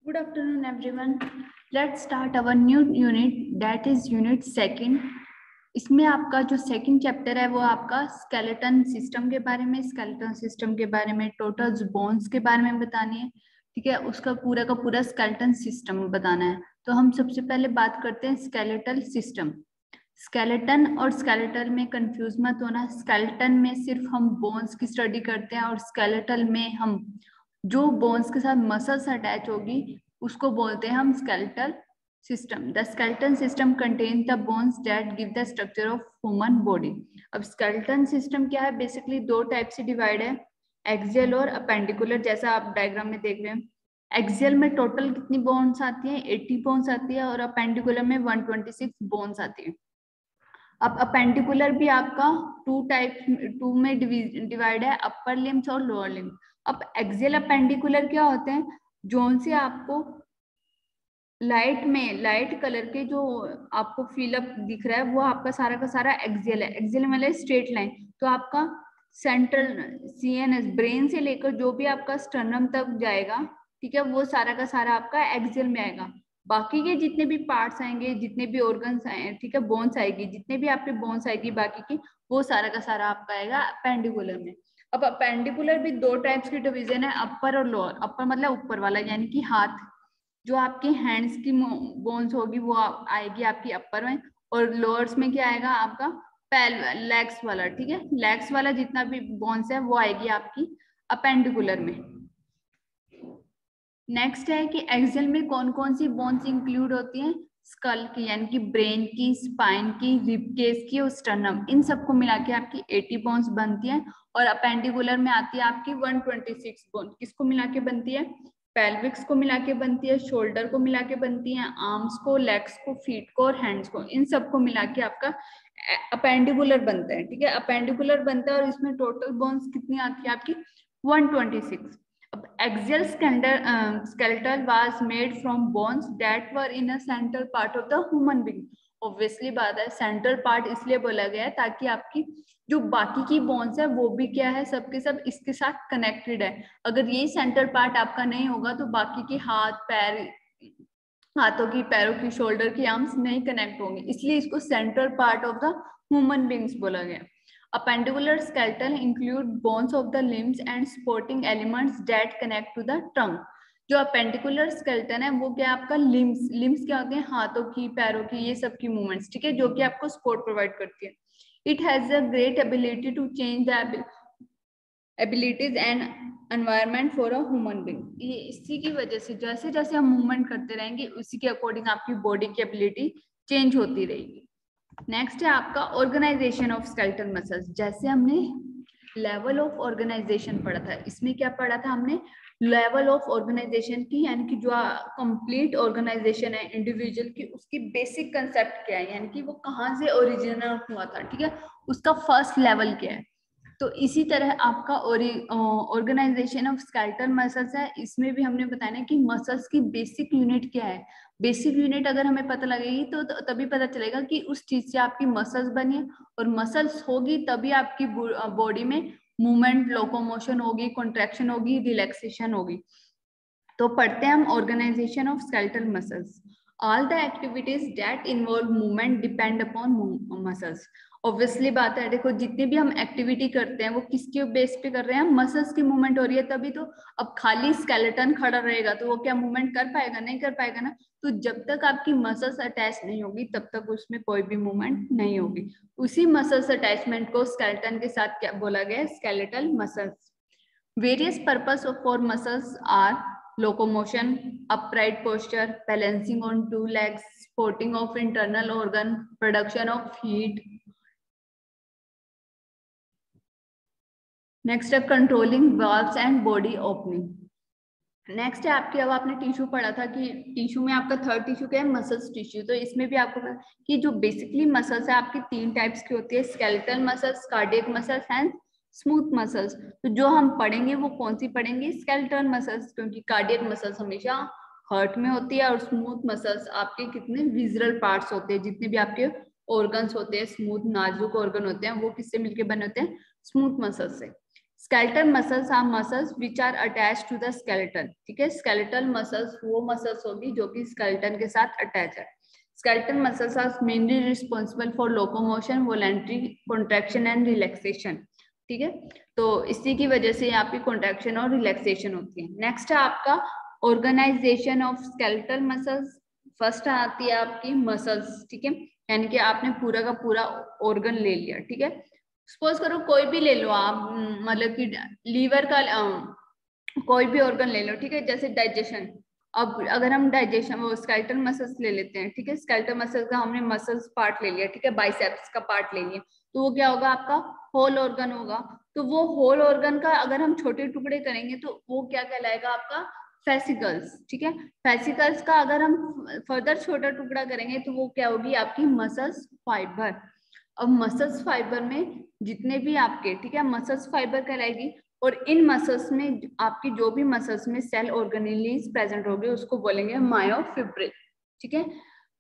Good afternoon, everyone. Let's start our new unit, that is unit second. इसमें आपका जो second chapter है वो आपका स्केलेटन सिस्टम के बारे में, स्केलेटन सिस्टम के बारे में, टोटल बोन्स के बारे में बतानी है, ठीक है। उसका पूरा का पूरा स्केलेटन सिस्टम बताना है। तो हम सबसे पहले बात करते हैं स्केलेटल सिस्टम। स्केलेटन और स्केलेटल में कंफ्यूज मत होना। स्केलेटन में सिर्फ हम बोन्स की स्टडी करते हैं और स्केलेटल में हम जो बोन्स के साथ मसल्स अटैच होगी उसको बोलते हैं हम skeletal system. The skeleton system contain the bones that give the structure of human body. अब स्केलेटन सिस्टम क्या है, बेसिकली दो टाइप से डिवाइड है, एक्सियल और अपेंडिकुलर, जैसा आप डायग्राम में देख रहे हैं। एक्सियल में टोटल कितनी बोन्स आती है, 80 बोन्स आती है, और अपेंडिकुलर में 126 बोन्स आती है। अब अपेंडिकुलर भी आपका टू में डिवाइड है, अपर लिम्स और लोअर लिम्स। अब एक्सियल अपेंडिकुलर क्या होते हैं, जोन से आपको लाइट कलर के जो आपको फिलअप दिख रहा है वो आपका सारा का सारा एक्सियल है। एक्सियल मतलब स्ट्रेट लाइन। तो आपका सेंट्रल सीएनएस ब्रेन से लेकर जो भी आपका स्टर्नम तक जाएगा, ठीक है, वो सारा का सारा आपका एक्सियल में आएगा। बाकी के जितने भी पार्ट्स आएंगे, जितने भी ऑर्गन्स आए, ठीक है, बोन्स आएगी, जितने भी आपके बोन्स आएगी बाकी की, वो सारा का सारा आपका आएगा अपेंडिकुलर में। अब अपेंडिकुलर भी दो टाइप्स की डिवीजन है, अपर और लोअर। अपर मतलब ऊपर वाला, यानी कि हाथ, जो आपके हैंड्स की बोन्स होगी वो आएगी आपकी अपर में, और लोअर्स में क्या आएगा आपका लेग्स वाला, ठीक है, लेग्स वाला जितना भी बोन्स है वो आएगी आपकी अपेंडिकुलर में। नेक्स्ट है कि एक्सियल में कौन कौन सी बोन्स इंक्लूड होती हैं, स्कल की यानी कि ब्रेन की, स्पाइन की, रिब केस की और स्टर्नम, इन सबको मिला के आपकी 80 बोन्स बनती है। और अपेंडिकुलर में आती है आपकी 126 बोन। किसको मिला के बनती है, पेल्विक्स को मिला के बनती है, शोल्डर को मिला के बनती है, आर्म्स को, लेग्स को, फीट को और हैंड्स को, इन सबको मिला के आपका अपेंडिकुलर बनता है, ठीक है। अपेंडिकुलर बनता है और इसमें टोटल बोन्स कितनी आती है आपकी 126। Axial skeletal was made from bones that were in a central part of the human being. Obviously बात है, सेंट्रल पार्ट इसलिए बोला गया है ताकि आपकी जो बाकी की बोन्स है वो भी क्या है, सबके सब इसके साथ कनेक्टेड है। अगर ये सेंट्रल पार्ट आपका नहीं होगा तो बाकी के हाथ पैर, हाथों की, पैरों की, शोल्डर की, आर्म्स नहीं कनेक्ट होंगे, इसलिए इसको central part of the human beings बोला गया। Appendicular skeleton include bones of the limbs and supporting elements that connect to the trunk. जो अपेंडिकुलर स्केलेटन है वो क्या आपका लिम्स क्या होते हैं, हाथों की, पैरों की, ये सब की मूवमेंट्स, ठीक है, जो कि आपको सपोर्ट प्रोवाइड करती है। It has a great ability to change the abilities and environment for a human being. ये इसी की वजह से जैसे जैसे हम मूवमेंट करते रहेंगे उसी के अकॉर्डिंग आपकी बॉडी की एबिलिटी चेंज होती रहेगी। नेक्स्ट है आपका ऑर्गेनाइजेशन ऑफ स्केलेटल मसल्स। जैसे हमने लेवल ऑफ ऑर्गेनाइजेशन पढ़ा था, इसमें क्या पढ़ा था हमने, लेवल ऑफ ऑर्गेनाइजेशन की, यानी कि जो कंप्लीट ऑर्गेनाइजेशन है इंडिविजुअल की, उसकी बेसिक कंसेप्ट क्या है, यानी कि वो कहाँ से ओरिजिनल हुआ था, ठीक है, उसका फर्स्ट लेवल क्या है। तो इसी तरह आपका ऑर्गेनाइजेशन ऑफ स्केलेटल मसल्स है, इसमें भी हमने बताया कि मसल्स की बेसिक यूनिट क्या है। बेसिक यूनिट अगर हमें पता लगेगी तो तभी पता चलेगा कि उस चीज से आपकी मसल्स बनी है, और मसल्स होगी तभी आपकी बॉडी में मूवमेंट, लोकोमोशन होगी, कॉन्ट्रैक्शन होगी, रिलैक्सेशन होगी। तो पढ़ते हैं हम organisation of skeletal muscles. All the activities that involve movement depend upon muscles. Obviously बात है, देखो जितनी भी हम एक्टिविटी करते हैं वो किसके बेस पे कर रहे हैं, मसल्स की मूवमेंट हो रही है तभी तो। अब खाली स्केलेटन खड़ा रहेगा तो वो क्या मूवमेंट कर पाएगा, नहीं कर पाएगा ना। तो जब तक आपकी मसल्स अटैच नहीं होगी तब तक उसमें कोई भी मूवमेंट नहीं होगी। उसी मसल्स अटैचमेंट को स्केलेटन के साथ क्या बोला गया, skeletal muscles. Various purpose for muscles are locomotion, upright posture, balancing on two legs, supporting of internal organ, production of heat. Next है controlling valves and body opening. Next है आपके, अब आपने टिश्यू पढ़ा था कि टिश्यू में आपका थर्ड टिश्यू क्या है, मसल्स टिश्यू। तो इसमें भी आपको पता कि जो बेसिकली मसल्स है आपकी तीन टाइप्स की होती है, skeletal muscles, cardiac muscles and smooth muscles. तो जो हम पढ़ेंगे वो कौन सी पढ़ेंगे, स्केलेटल मसल्स, क्योंकि कार्डियक मसल्स हमेशा हार्ट में होती है, और स्मूथ मसल्स आपके कितने विजरल पार्ट्स होते हैं, जितने भी आपके ऑर्गन्स होते हैं, स्मूथ नाजुक ऑर्गन होते हैं, वो किससे मिलके बने होते हैं, स्मूथ मसल्स से। Skeletal muscles are muscles which are attach to the skeleton, ठीक है। स्केलेटल मसल्स वो मसल्स होगी जो कि स्केलेटन के साथ अटैच है। Skeletal muscles are mainly responsible for locomotion, voluntary contraction and relaxation, ठीक है। तो इसी की वजह से आपकी कॉन्ट्रैक्शन और रिलैक्सेशन होती है। नेक्स्ट है आपका organisation of skeletal muscles. First आती है आपकी मसल्स, ठीक है, यानी कि आपने पूरा का पूरा ऑर्गन ले लिया, ठीक है। सपोज करो कोई भी ले लो आप, मतलब कि लीवर का कोई भी ऑर्गन ले लो, ठीक है, जैसे डाइजेशन। अब अगर हम डाइजेशन वो स्केलेटल मसल्स ले लेते हैं, ठीक है, स्केलेटल मसल्स का हमने मसल्स पार्ट ले लिया, ठीक है, बाइसेप्स का पार्ट ले लिया, तो वो क्या होगा आपका होल ऑर्गन होगा। तो वो होल ऑर्गन का अगर हम छोटे टुकड़े करेंगे तो वो क्या कहलाएगा आपका फेसिकल्स, ठीक है। फेसिकल्स का अगर हम फर्दर छोटा टुकड़ा करेंगे तो वो क्या होगी आपकी मसल्स फाइबर। अब मसल्स फाइबर में जितने भी आपके, ठीक है, मसल्स फाइबर कहलाएगी। और इन मसल्स में आपकी जो भी मसल्स में सेल ऑर्गेनेलीज प्रेजेंट होगी उसको बोलेंगे मायोफिब्रिल, ठीक है।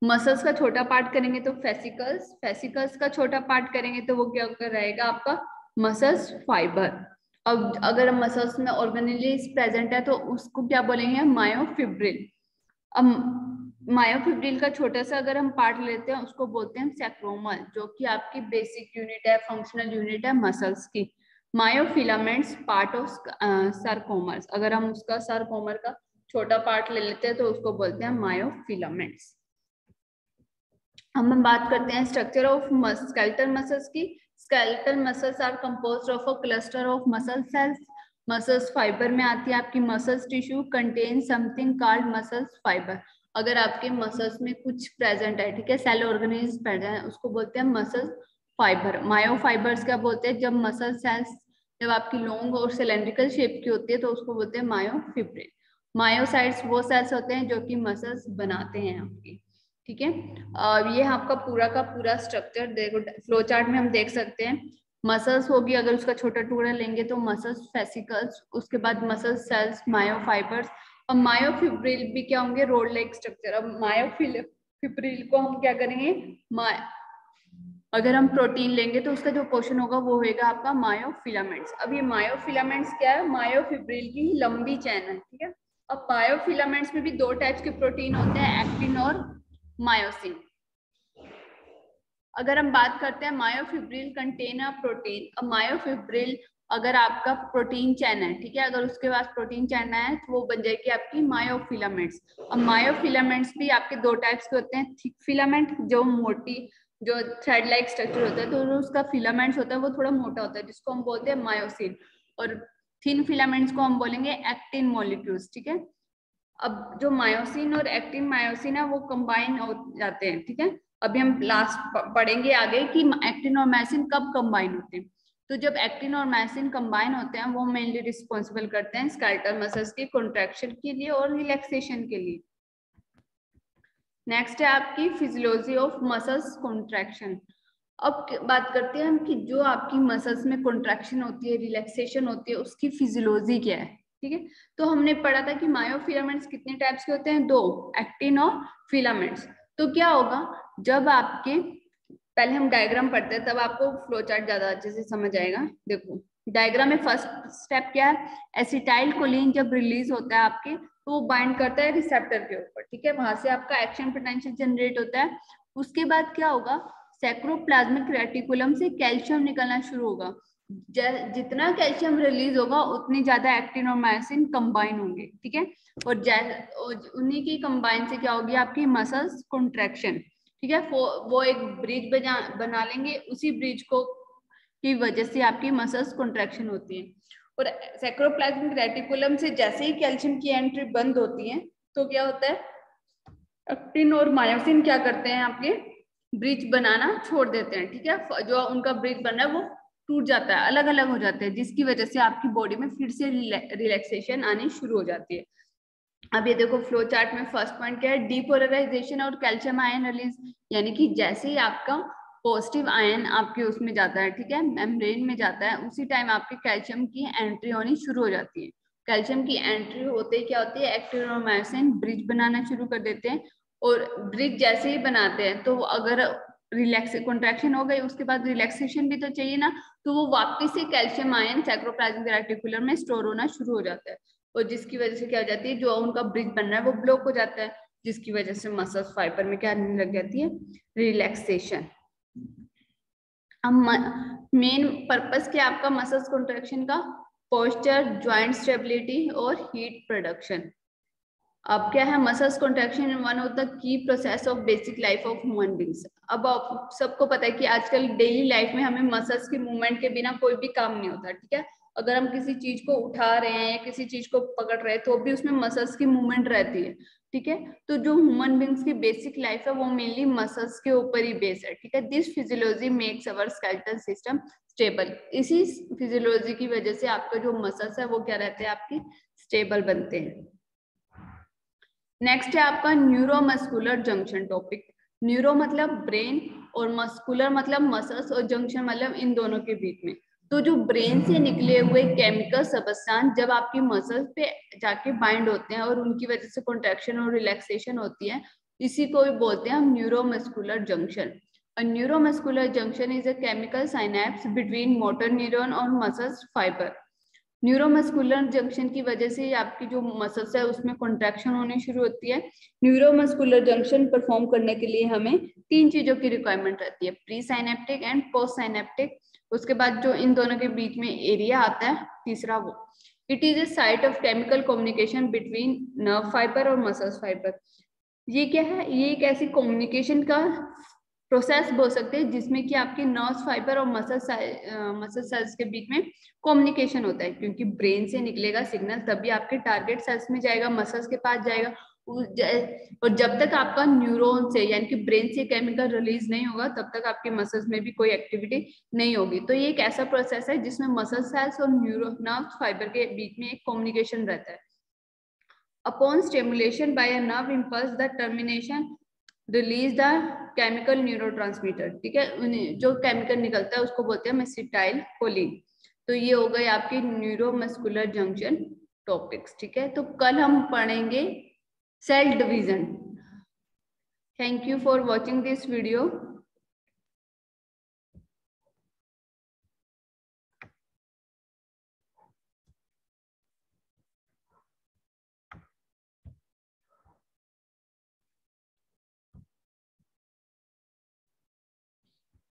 मसल्स का छोटा पार्ट करेंगे तो फेसिकल्स, फेसिकल्स का छोटा पार्ट करेंगे तो वो क्या रहेगा आपका मसल्स फाइबर। अब अगर मसल्स में ऑर्गेनेलीज प्रेजेंट है तो उसको क्या बोलेंगे मायोफिब्रिल। अब मायोफिब्रिल का छोटा सा अगर हम पार्ट लेते हैं उसको बोलते हैं सैक्रोमल, जो कि आपकी बेसिक यूनिट है, फंक्शनल यूनिट है मसल्स की। मायोफिलामेंट्स पार्ट ऑफ सरकोमर्स, अगर हम उसका सरकोमर का छोटा पार्ट ले लेते हैं तो उसको बोलते हैं मायोफिलामेंट्स। हम बात करते हैं स्ट्रक्चर ऑफ स्केलेटल मसल्स की। Skeletal muscles are composed of a cluster of muscle cells. Muscles fibre में आती है आपकी muscles tissue contain something called muscles fibre. अगर आपके मसल्स में कुछ प्रेजेंट है, ठीक है, सेल ऑर्गेनिज्म प्रेजेंट है, उसको बोलते हैं मसल फाइबर। मायोफाइबर्स क्या बोलते हैं, जब मसल सेल्स जब आपकी लॉन्ग और सिलेंड्रिकल शेप की होती है तो उसको बोलते हैं मायोफिब्रिल। मायोसाइट्स वो सेल्स होते हैं जो कि मसल्स बनाते हैं आपकी, ठीक है। ये आपका पूरा का पूरा स्ट्रक्चर देखो, फ्लो चार्ट में हम देख सकते हैं। मसल्स होगी, अगर उसका छोटा टुकड़ा लेंगे तो मसल्स फेसिकल्स, उसके बाद मसल सेल्स मायोफाइबर्स, और मायोफिब्रिल भी क्या होंगे रोड लाइक स्ट्रक्चर। अब मायोफिब्रिल को हम क्या करेंगे, अगर हम प्रोटीन लेंगे तो उसका जो पोर्शन होगा वो होगा आपका मायोफिलामेंट्स। अब ये मायोफिलामेंट्स क्या है, मायोफिब्रिल की लंबी चैन है, ठीक है। अब मायोफिलामेंट्स में भी दो टाइप्स के प्रोटीन होते हैं, एक्टिन और मायोसिन। अगर हम बात करते हैं मायोफिब्रिल कंटेन अ प्रोटीन, अब मायोफिब्रिल अगर आपका प्रोटीन चैन है, ठीक है, अगर उसके पास प्रोटीन चैन है तो वो बन जाएगी आपकी मायोफिलामेंट्स। अब मायोफिलामेंट्स भी आपके दो टाइप्स के होते हैं, थिक फिलामेंट जो मोटी जो थ्रेड लाइक स्ट्रक्चर होता है, तो जो उसका फिलामेंट्स होता है वो थोड़ा मोटा होता है जिसको हम बोलते हैं मायोसिन। और थिन फिलामेंट्स को हम बोलेंगे एक्टिन मॉलिक्यूल्स, ठीक है। अब जो मायोसिन और एक्टिन मायोसिन है वो कंबाइन हो जाते हैं, ठीक है। अभी हम लास्ट पढ़ेंगे आगे कि एक्टिन और मायोसिन कब कंबाइन होते हैं। तो जब एक्टिन और मायोसिन कंबाइन होते हैं वो मेनली रिस्पॉन्सिबल करते हैं स्केलेटल मसल्स की कॉन्ट्रैक्शन के लिए और रिलैक्सेशन के लिए। नेक्स्ट है आपकी फिजियोलॉजी ऑफ मसल्स कॉन्ट्रैक्शन। अब बात करते हैं हम कि जो आपकी मसल्स में कॉन्ट्रैक्शन होती है, रिलैक्सेशन होती है, उसकी फिजियोलॉजी क्या है, ठीक है। तो हमने पढ़ा था कि मायोफिलामेंट्स कितने टाइप्स के होते हैं, दो, एक्टिन और फिलामेंट्स। तो क्या होगा जब आपके, पहले हम डायग्राम पढ़ते हैं तब आपको फ्लो चार्ट ज्यादा अच्छे से समझ आएगा। देखो डायग्राम में फर्स्ट स्टेप क्या है, एसिटाइल कोलिन जब रिलीज होता है आपके तो वो बाइंड करता है रिसेप्टर के ऊपर, ठीक है, वहां से आपका एक्शन पोटेंशियल जनरेट होता है। उसके बाद क्या होगा, सैक्रोप्लाज्मिक रेटिकुलम से कैल्शियम निकलना शुरू होगा। जितना कैल्शियम रिलीज होगा उतनी ज्यादा एक्टिन और मायोसिन कंबाइन होंगे, ठीक है। और उन्हीं की कंबाइन से क्या होगी आपकी मसल्स कॉन्ट्रैक्शन, ठीक है। वो एक ब्रिज बना लेंगे, उसी ब्रिज को की वजह से आपकी मसल्स कॉन्ट्रैक्शन होती है। और सैक्रोप्लाज्मिक रेटिकुलम से जैसे ही कैल्शियम की एंट्री बंद होती है तो क्या होता है, एक्टिन और मायोसिन क्या करते हैं आपके ब्रिज बनाना छोड़ देते हैं, ठीक है। जो उनका ब्रिज बना है वो टूट जाता है, अलग अलग हो जाते हैं, जिसकी वजह से आपकी बॉडी में फिर से रिलैक्सेशन आनी शुरू हो जाती है। अब ये देखो फ्लो चार्ट में फर्स्ट पॉइंट क्या है, डीपोलराइजेशन और कैल्शियम आयन रिलीज, यानी कि जैसे ही आपका पॉजिटिव आयन आपके उसमें जाता है, ठीक है, मेम्ब्रेन में जाता है, उसी टाइम आपके कैल्शियम की एंट्री होनी शुरू हो जाती है। कैल्शियम की एंट्री होते ही क्या होती है, एक्टिन और मायोसिन ब्रिज बनाना शुरू कर देते हैं। और ब्रिज जैसे ही बनाते हैं तो अगर रिलैक्स कॉन्ट्रैक्शन हो गई, उसके बाद रिलैक्सेशन भी तो चाहिए ना, तो वो वापस से कैल्शियम आयन सैक्रोप्लाज्मिक रेटिकुलम में स्टोर होना शुरू हो जाता है, और जिसकी वजह से क्या हो जाती है, जो उनका ब्रिज बन रहा है वो ब्लॉक हो जाता है, जिसकी वजह से मसल्स फाइबर में क्या आने लग जाती है, रिलैक्सेशन। अब मेन पर्पस क्या आपका मसल्स कॉन्ट्रैक्शन का, पोस्चर, ज्वाइंट स्टेबिलिटी और हीट प्रोडक्शन। अब क्या है, muscles contraction one of the key process of basic life of human beings. अब आप सबको पता है कि आजकल डेली लाइफ में हमें मसल्स के मूवमेंट के बिना कोई भी काम नहीं होता, ठीक है। अगर हम किसी चीज को उठा रहे हैं या किसी चीज को पकड़ रहे हैं तो भी उसमें मसल्स की मूवमेंट रहती है, ठीक है। तो जो ह्यूमन बींग्स की बेसिक लाइफ है वो मेनली मसल्स के ऊपर ही बेस है, ठीक है। This physiology makes our skeletal system stable. इसी फिजियोलॉजी की वजह से आपका जो मसल्स है वो क्या रहते हैं, आपकी स्टेबल बनते हैं। नेक्स्ट है आपका न्यूरोमस्कुलर जंक्शन टॉपिक। न्यूरो मतलब ब्रेन और मस्कुलर मतलब मसल्स और जंक्शन मतलब इन दोनों के बीच में। तो जो ब्रेन से निकले हुए केमिकल सब्सटेंस जब आपकी मसल्स पे जाके बाइंड होते हैं और उनकी वजह से कॉन्ट्रैक्शन और रिलैक्सेशन होती है, इसी को भी बोलते हैं हम neuromuscular junction. A neuromuscular junction is a chemical synapse between motor neuron और मसल्स फाइबर। न्यूरोमस्कुलर जंक्शन की वजह से आपकी जो मसल्स है उसमें कॉन्ट्रैक्शन होनी शुरू होती है। न्यूरोमस्कुलर जंक्शन परफॉर्म करने के लिए हमें 3 चीजों की रिक्वायरमेंट रहती है, pre synaptic and post synaptic. उसके बाद जो इन दोनों के बीच में एरिया आता है तीसरा, वो it is a site of chemical communication between nerve fibre और मसल्स फाइबर। ये क्या है, ये एक ऐसी कम्युनिकेशन का प्रोसेस बोल सकते हैं जिसमें कि आपके नर्व फाइबर और मसल सेल्स के बीच में कम्युनिकेशन होता है, क्योंकि ब्रेन से निकलेगा सिग्नल तभी आपके टारगेट सेल्स में जाएगा, मसल्स के पास जाएगा। और जब तक आपका न्यूरॉन से यानी कि ब्रेन से केमिकल रिलीज नहीं होगा तब तक आपके मसल्स में भी कोई एक्टिविटी नहीं होगी। तो ये एक ऐसा प्रोसेस है जिसमें मसल सेल्स और नर्व फाइबर के बीच में एक कम्युनिकेशन रहता है। Upon stimulation by a nerve impulse the termination release the chemical neurotransmitter, ठीक है। जो केमिकल निकलता है उसको बोलते हैं एसिटाइल कोलिन। तो ये हो गए आपके न्यूरोमस्कुलर जंक्शन टॉपिक्स, ठीक है। तो कल हम पढ़ेंगे cell division. Thank you for watching this video.